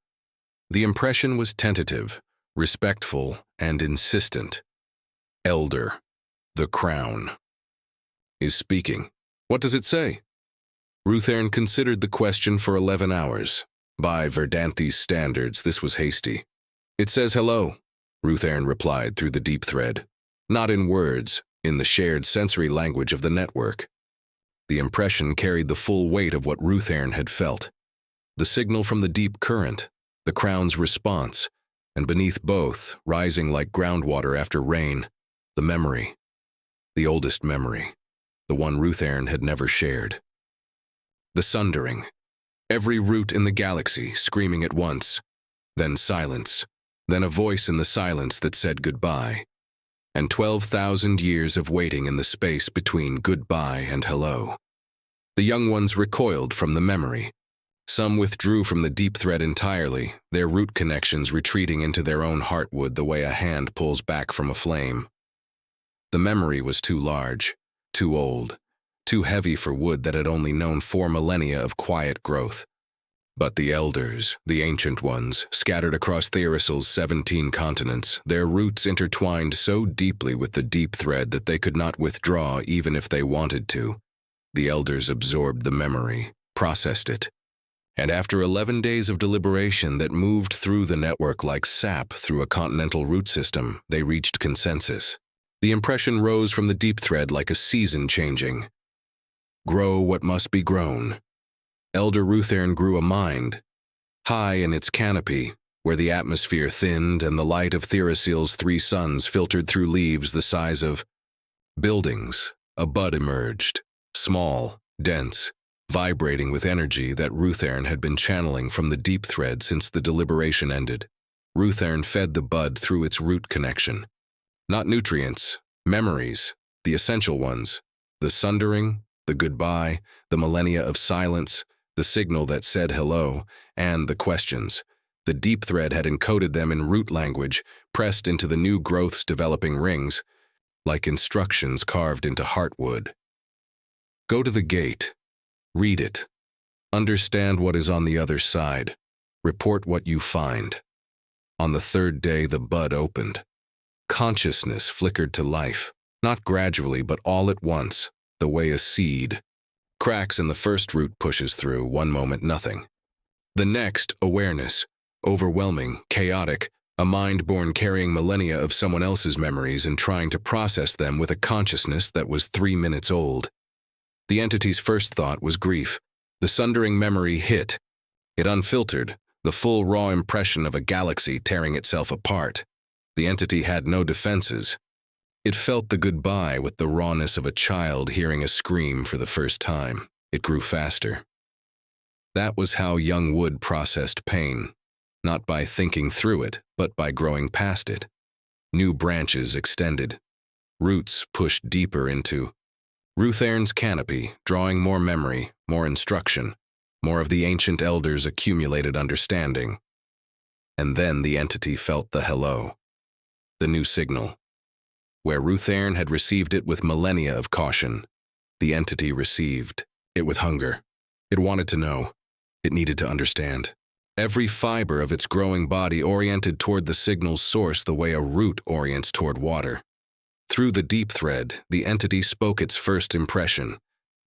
The impression was tentative, respectful, and insistent. Elder, the crown, is speaking. What does it say? Roothaern considered the question for 11 hours. By Verdanthys standards, this was hasty. It says hello, Roothaern replied through the deep thread. Not in words, in the shared sensory language of the network. The impression carried the full weight of what Roothaern had felt. The signal from the deep current, the crown's response, and beneath both, rising like groundwater after rain, the memory. The oldest memory, the one Roothaern had never shared. The sundering, every root in the galaxy screaming at once, then silence, then a voice in the silence that said goodbye, and 12,000 years of waiting in the space between goodbye and hello. The young ones recoiled from the memory. Some withdrew from the deep thread entirely, their root connections retreating into their own heartwood the way a hand pulls back from a flame. The memory was too large, too old, too heavy for wood that had only known 4 millennia of quiet growth. But the elders, the ancient ones, scattered across Thyrasil's 17 continents, their roots intertwined so deeply with the deep thread that they could not withdraw even if they wanted to. The elders absorbed the memory, processed it, and after 11 days of deliberation that moved through the network like sap through a continental root system, they reached consensus. The impression rose from the deep thread like a season changing. Grow what must be grown. Elder Roothaern grew a mind, high in its canopy, where the atmosphere thinned and the light of Thyrasil's 3 suns filtered through leaves the size of buildings. A bud emerged, small, dense, vibrating with energy that Roothaern had been channeling from the deep thread since the deliberation ended. Roothaern fed the bud through its root connection. Not nutrients, memories, the essential ones, the sundering, the goodbye, the millennia of silence, the signal that said hello, and the questions. The deep thread had encoded them in root language, pressed into the new growth's developing rings, like instructions carved into heartwood. Go to the gate. Read it. Understand what is on the other side. Report what you find. On the 3rd day, the bud opened. Consciousness flickered to life, not gradually but all at once, the way a seed. Cracks in the first root pushes through, one moment nothing. The next, awareness, overwhelming, chaotic, a mind born carrying millennia of someone else's memories and trying to process them with a consciousness that was 3 minutes old. The entity's first thought was grief. The sundering memory hit. It unfiltered, the full raw impression of a galaxy tearing itself apart. The entity had no defenses. It felt the goodbye with the rawness of a child hearing a scream for the first time. It grew faster. That was how young wood processed pain, not by thinking through it, but by growing past it. New branches extended. Roots pushed deeper into Roothaern's canopy, drawing more memory, more instruction, more of the ancient elders' accumulated understanding. And then the entity felt the hello, the new signal. Where Roothaern had received it with millennia of caution, the entity received it with hunger. It wanted to know. It needed to understand. Every fiber of its growing body oriented toward the signal's source the way a root orients toward water. Through the deep thread, the entity spoke its first impression,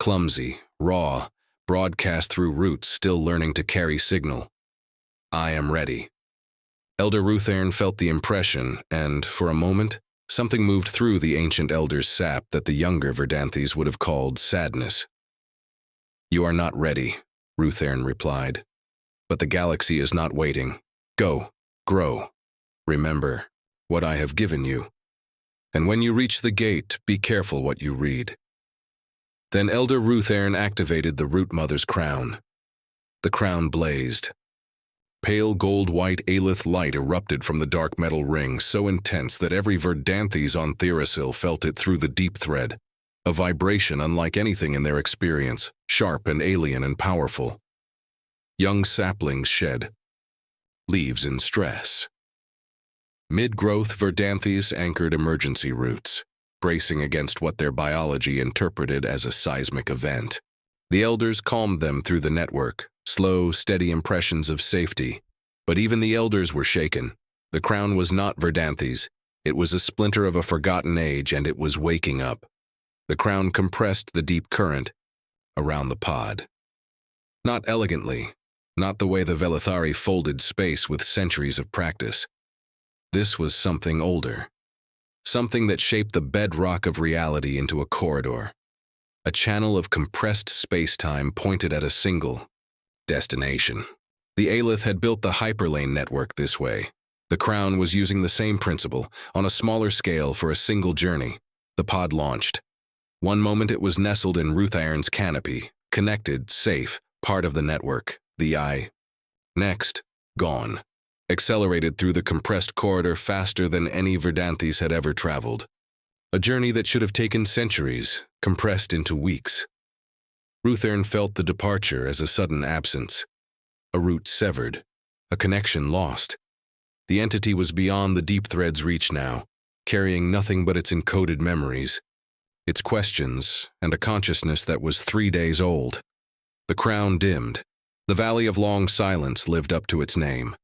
clumsy, raw, broadcast through roots still learning to carry signal. I am ready. Elder Roothaern felt the impression, and, for a moment, something moved through the ancient elder's sap that the younger Verdanthys would have called sadness. You are not ready, Roothaern replied. But the galaxy is not waiting. Go, grow. Remember what I have given you. And when you reach the gate, be careful what you read. Then Elder Roothaern activated the Root Mother's crown. The crown blazed. Pale gold-white Aelith light erupted from the dark metal ring, so intense that every Verdanthys on Thyrasil felt it through the deep thread, a vibration unlike anything in their experience, sharp and alien and powerful. Young saplings shed, leaves in stress. Mid-growth Verdanthys anchored emergency roots, bracing against what their biology interpreted as a seismic event. The elders calmed them through the network, slow, steady impressions of safety. But even the elders were shaken. The crown was not Verdanthys. It was a splinter of a forgotten age, and it was waking up. The crown compressed the deep current around the pod. Not elegantly, not the way the Velithari folded space with centuries of practice. This was something older. Something that shaped the bedrock of reality into a corridor. A channel of compressed space-time pointed at a single destination. The Aelith had built the hyperlane network this way. The Crown was using the same principle, on a smaller scale for a single journey. The pod launched. One moment it was nestled in Roothaern's canopy, connected, safe, part of the network, the eye. Next, gone. Accelerated through the compressed corridor faster than any Verdanthys had ever traveled. A journey that should have taken centuries, compressed into weeks. Roothaern felt the departure as a sudden absence. A root severed, a connection lost. The entity was beyond the deep thread's reach now, carrying nothing but its encoded memories, its questions, and a consciousness that was 3 days old. The crown dimmed. The Valley of Long Silence lived up to its name,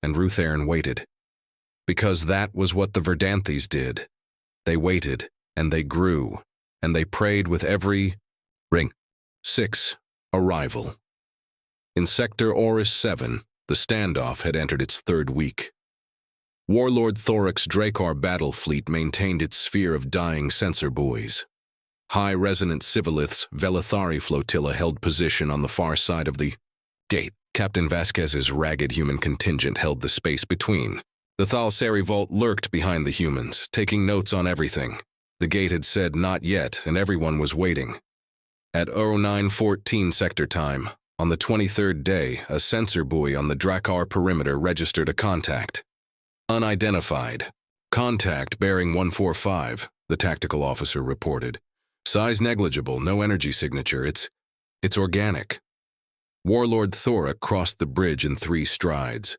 and Roothaern waited. Because that was what the Verdanthys did. They waited, and they grew, and they prayed with every ring. 6. Arrival. In Sector Auris-7, the standoff had entered its 3rd week. Warlord Qh'tirek's Drakkar battle fleet maintained its sphere of dying sensor buoys. High-resonant Civilith's Velithari flotilla held position on the far side of the gate. Captain Vasquez's ragged human contingent held the space between. The Thyrasil vault lurked behind the humans, taking notes on everything. The gate had said not yet, and everyone was waiting. At 09:14 sector time, on the 23rd day, a sensor buoy on the Drakkar perimeter registered a contact. Unidentified. Contact bearing 145, the tactical officer reported. Size negligible, no energy signature, it's organic. Warlord Qh'tirek crossed the bridge in 3 strides.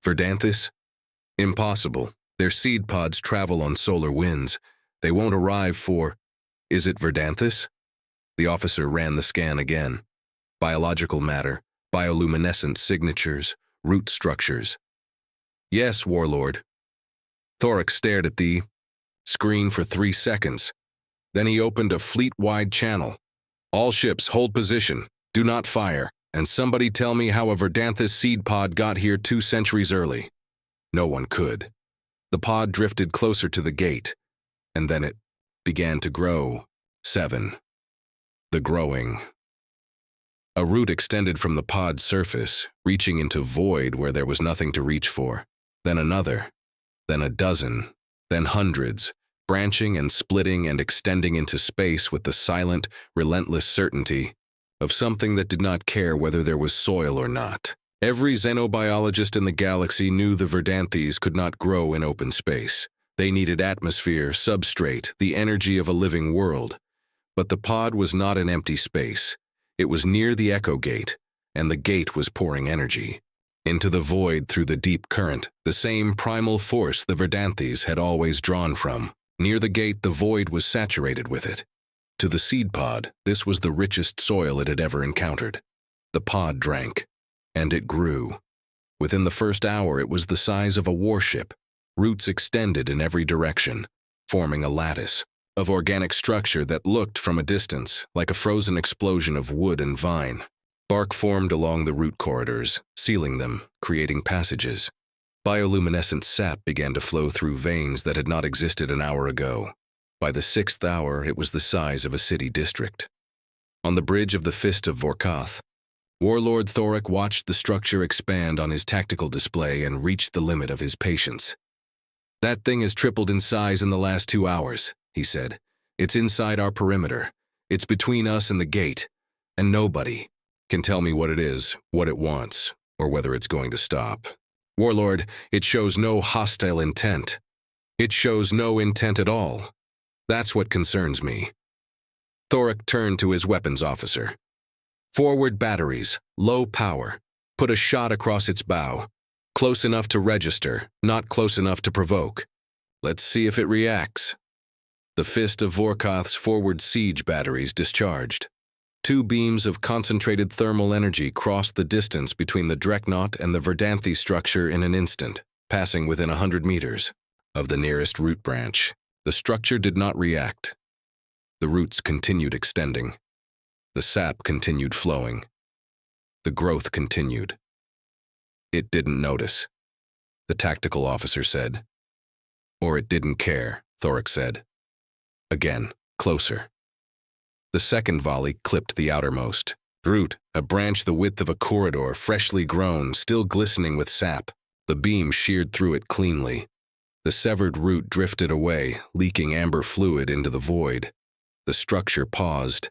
Verdanthys? Impossible. Their seed pods travel on solar winds. They won't arrive for... Is it Verdanthys? The officer ran the scan again. Biological matter, bioluminescent signatures, root structures. Yes, Warlord. Qh'tirek stared at the screen for 3 seconds. Then he opened a fleet-wide channel. All ships hold position. Do not fire. And somebody tell me how a Verdanthys seed pod got here 2 centuries early. No one could. The pod drifted closer to the gate, and then it began to grow. 7. The growing. A root extended from the pod's surface, reaching into void where there was nothing to reach for. Then another, then a dozen, then hundreds, branching and splitting and extending into space with the silent, relentless certainty of something that did not care whether there was soil or not. Every xenobiologist in the galaxy knew the Verdanthys could not grow in open space. They needed atmosphere, substrate, the energy of a living world. But the pod was not an empty space. It was near the echo gate, and the gate was pouring energy. Into the void through the deep current, the same primal force the Verdanthys had always drawn from. Near the gate, the void was saturated with it. To the seed pod, this was the richest soil it had ever encountered. The pod drank, and it grew. Within the first hour, it was the size of a warship. Roots extended in every direction, forming a lattice of organic structure that looked from a distance like a frozen explosion of wood and vine. Bark formed along the root corridors, sealing them, creating passages. Bioluminescent sap began to flow through veins that had not existed an hour ago. By the 6th hour, it was the size of a city district. On the bridge of the Fist of Vorkath, Warlord Qh'tirek watched the structure expand on his tactical display and reached the limit of his patience. That thing has tripled in size in the last 2 hours, he said. It's inside our perimeter. It's between us and the gate, and nobody can tell me what it is, what it wants, or whether it's going to stop. Warlord, it shows no hostile intent. It shows no intent at all. That's what concerns me. Qh'tirek turned to his weapons officer. Forward batteries, low power. Put a shot across its bow. Close enough to register, not close enough to provoke. Let's see if it reacts. The Fist of Vorkath's forward siege batteries discharged. 2 beams of concentrated thermal energy crossed the distance between the Dreadnought and the Verdanthys structure in an instant, passing within 100 meters of the nearest root branch. The structure did not react. The roots continued extending. The sap continued flowing. The growth continued. It didn't notice, the tactical officer said. Or it didn't care, Qh'tirek said. Again, closer. The second volley clipped the outermost root, a branch the width of a corridor, freshly grown, still glistening with sap. The beam sheared through it cleanly. The severed root drifted away, leaking amber fluid into the void. The structure paused.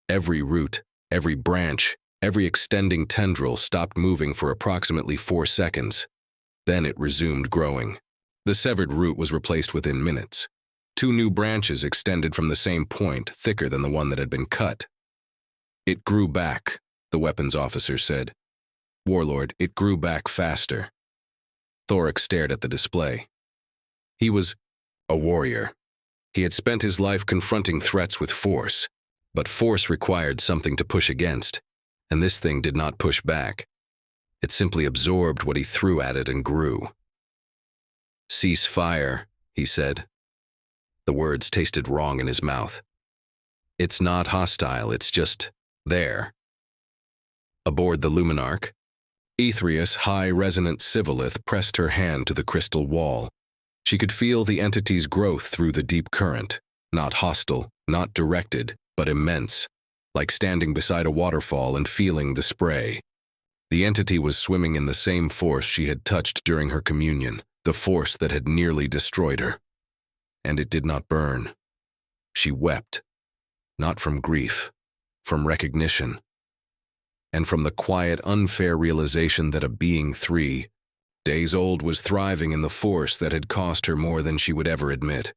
Every root, every branch, every extending tendril stopped moving for approximately 4 seconds. Then it resumed growing. The severed root was replaced within minutes. 2 new branches extended from the same point, thicker than the one that had been cut. It grew back, the weapons officer said. Warlord, it grew back faster. Qh'tirek stared at the display. He was A warrior. He had spent his life confronting threats with force, but force required something to push against, and this thing did not push back. It simply absorbed what he threw at it and grew. "Cease fire," he said. The words tasted wrong in his mouth. "It's not hostile, it's just there." Aboard the Luminarch, Qh'tirek high-resonant Sivillith pressed her hand to the crystal wall. She could feel the entity's growth through the deep current, not hostile, not directed, but immense, like standing beside a waterfall and feeling the spray. The entity was swimming in the same force she had touched during her communion, the force that had nearly destroyed her. And it did not burn. She wept, not from grief, from recognition, and from the quiet, unfair realization that a being 3 days old was thriving in the force that had cost her more than she would ever admit.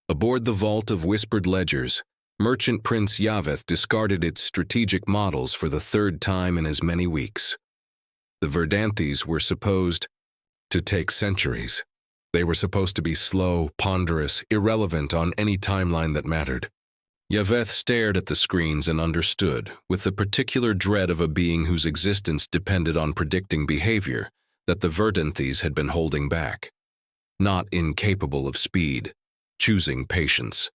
Aboard the vault of whispered ledgers, Merchant Prince Qh'tirek discarded its strategic models for the 3rd time in as many weeks. The Verdanthys were supposed to take centuries. They were supposed to be slow, ponderous, irrelevant on any timeline that mattered. Qh'tirek stared at the screens and understood, with the particular dread of a being whose existence depended on predicting behavior, that the Verdanthys had been holding back. Not incapable of speed, choosing patience.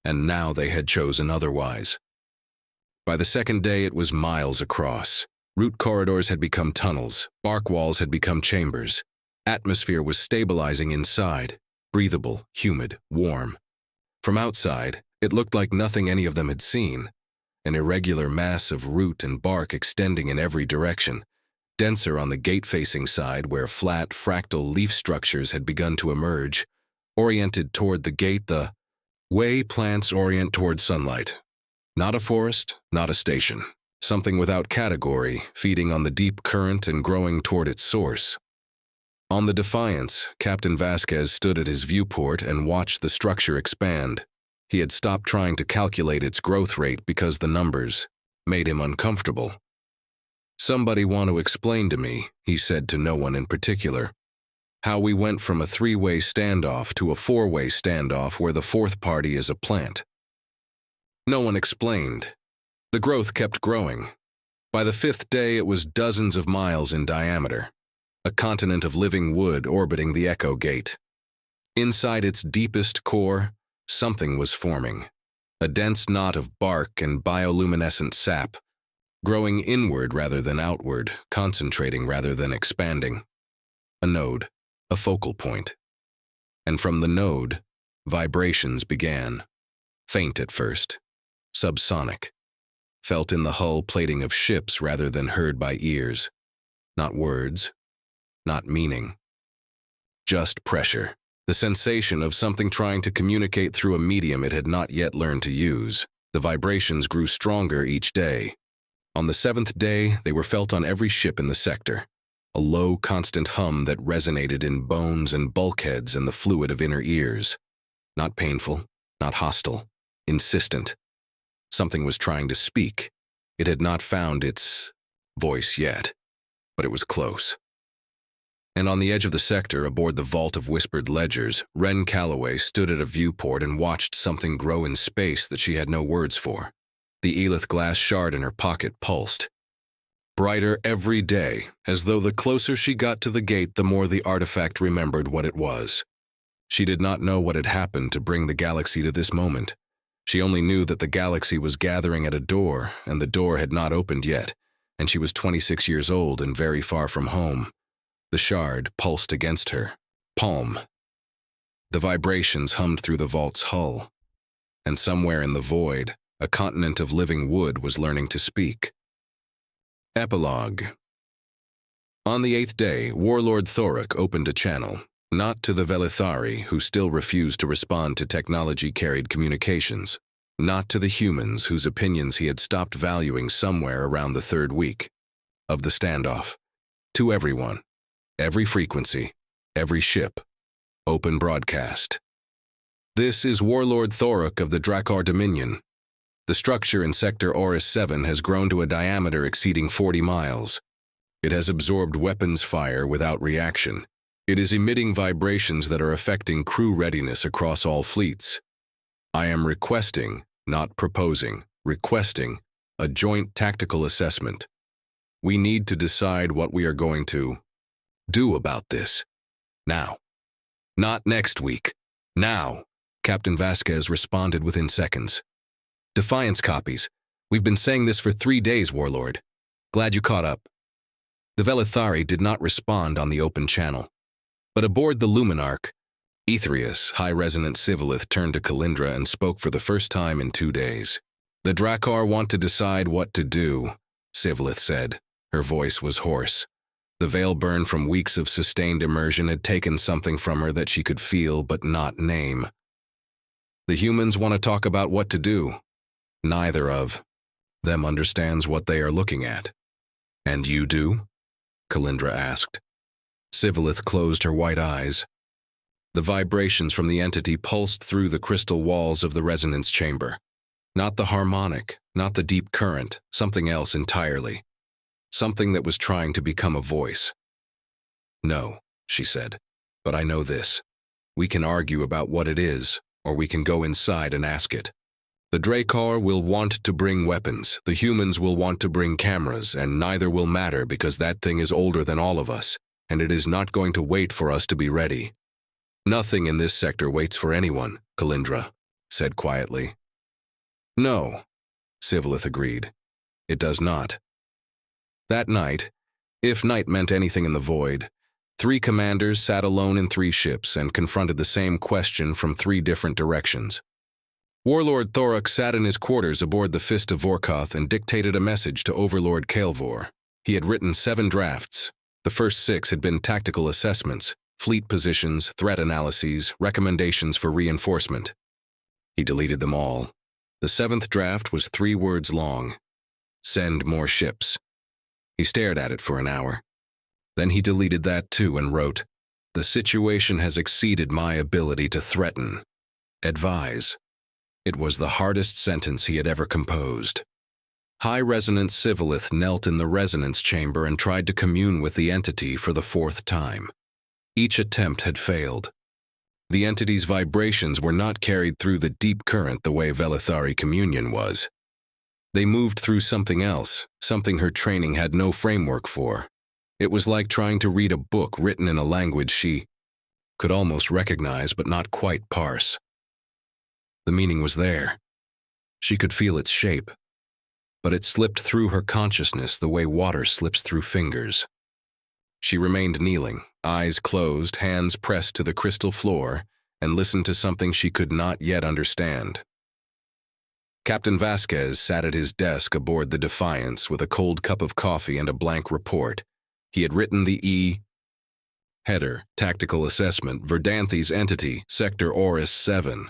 And now they had chosen otherwise. By the 2nd day it was miles across. Root corridors had become tunnels, bark walls had become chambers. Atmosphere was stabilizing inside, breathable, humid, warm. From outside, it looked like nothing any of them had seen, an irregular mass of root and bark extending in every direction, denser on the gate-facing side where flat, fractal leaf structures had begun to emerge, oriented toward the gate the way plants orient toward sunlight. Not a forest, not a station. Something without category, feeding on the deep current and growing toward its source. On the Defiance, Captain Vasquez stood at his viewport and watched the structure expand. He had stopped trying to calculate its growth rate because the numbers made him uncomfortable. "Somebody want to explain to me," he said to no one in particular, "how we went from a 3-way standoff to a 4-way standoff where the 4th party is a plant." No one explained. The growth kept growing. By the 5th day it was dozens of miles in diameter, a continent of living wood orbiting the Echo Gate. Inside its deepest core, something was forming, a dense knot of bark and bioluminescent sap, growing inward rather than outward, concentrating rather than expanding. A node, a focal point. And from the node, vibrations began. Faint at first, subsonic, felt in the hull plating of ships rather than heard by ears. Not words, not meaning. Just pressure, the sensation of something trying to communicate through a medium it had not yet learned to use. The vibrations grew stronger each day. On the 7th day, they were felt on every ship in the sector, a low, constant hum that resonated in bones and bulkheads and the fluid of inner ears. Not painful, not hostile, insistent. Something was trying to speak. It had not found its voice yet, but it was close. And on the edge of the sector, aboard the vault of whispered ledgers, Wren Calloway stood at a viewport and watched something grow in space that she had no words for. The Elith glass shard in her pocket pulsed. Brighter every day, as though the closer she got to the gate, the more the artifact remembered what it was. She did not know what had happened to bring the galaxy to this moment. She only knew that the galaxy was gathering at a door, and the door had not opened yet, and she was 26 years old and very far from home. The shard pulsed against her. Palm. The vibrations hummed through the vault's hull, and somewhere in the void, a continent of living wood was learning to speak. Epilogue. On the 8th day, Warlord Qh'tirek opened a channel, not to the Velithari, who still refused to respond to technology-carried communications, not to the humans whose opinions he had stopped valuing somewhere around the 3rd week of the standoff. To everyone, every frequency, every ship, open broadcast. This is Warlord Qh'tirek of the Drakkar Dominion. The structure in Sector Auris-7 has grown to a diameter exceeding 40 miles. It has absorbed weapons fire without reaction, It is emitting vibrations that are affecting crew readiness across all fleets. I am requesting, not proposing, requesting, a joint tactical assessment. We need to decide what we are going to do about this. Now. Not next week. Now. Captain Vasquez responded within seconds. Defiance copies. We've been saying this for 3 days, Warlord. Glad you caught up. The Velithari did not respond on the open channel. But aboard the Luminarch, Qh'tirek, high-resonant Sivillith, turned to Kalindra and spoke for the first time in 2 days. The Drakkar want to decide what to do, Sivillith said. Her voice was hoarse. The veil burn from weeks of sustained immersion had taken something from her that she could feel but not name. The humans want to talk about what to do. Neither of them understands what they are looking at. And you do? Kalindra asked. Sivillith closed her white eyes. The vibrations from the entity pulsed through the crystal walls of the resonance chamber. Not the harmonic, not the deep current, something else entirely. Something that was trying to become a voice. No, she said, but I know this. We can argue about what it is, or we can go inside and ask it. The Drakkar will want to bring weapons, the humans will want to bring cameras, and neither will matter because that thing is older than all of us, and it is not going to wait for us to be ready. Nothing in this sector waits for anyone, Kalindra said quietly. No, Sivillith agreed. It does not. That night, if night meant anything in the void, 3 commanders sat alone in 3 ships and confronted the same question from 3 different directions. Warlord Thorok sat in his quarters aboard the Fist of Vorkoth and dictated a message to Overlord Kael'vor. He had written 7 drafts. The first 6 had been tactical assessments, fleet positions, threat analyses, recommendations for reinforcement. He deleted them all. The 7th draft was 3 words long. Send more ships. He stared at it for an hour. Then he deleted that too and wrote, The situation has exceeded my ability to threaten. Advise. It was the hardest sentence he had ever composed. High-resonant Sivillith knelt in the resonance chamber and tried to commune with the entity for the 4th time. Each attempt had failed. The entity's vibrations were not carried through the deep current the way Velithari communion was. They moved through something else, something her training had no framework for. It was like trying to read a book written in a language she could almost recognize but not quite parse. The meaning was there. She could feel its shape, but it slipped through her consciousness the way water slips through fingers. She remained kneeling, eyes closed, hands pressed to the crystal floor, and listened to something she could not yet understand. Captain Vasquez sat at his desk aboard the Defiance with a cold cup of coffee and a blank report. He had written the header, Tactical Assessment, Verdanthys Entity, Sector Auris-7.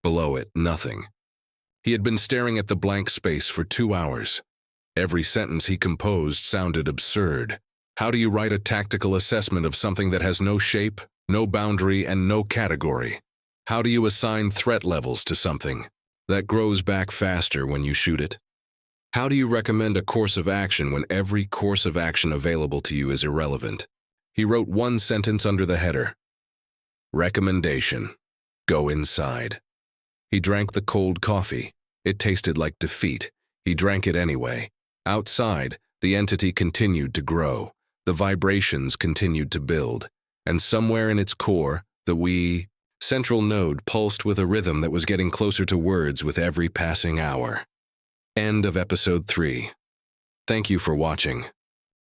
Below it, nothing. He had been staring at the blank space for 2 hours. Every sentence he composed sounded absurd. How do you write a tactical assessment of something that has no shape, no boundary, and no category? How do you assign threat levels to something that grows back faster when you shoot it? How do you recommend a course of action when every course of action available to you is irrelevant? He wrote 1 sentence under the header. Recommendation. Go inside. He drank the cold coffee. It tasted like defeat. He drank it anyway. Outside, the entity continued to grow. The vibrations continued to build. And somewhere in its core, the central node pulsed with a rhythm that was getting closer to words with every passing hour. End of episode 3. Thank you for watching.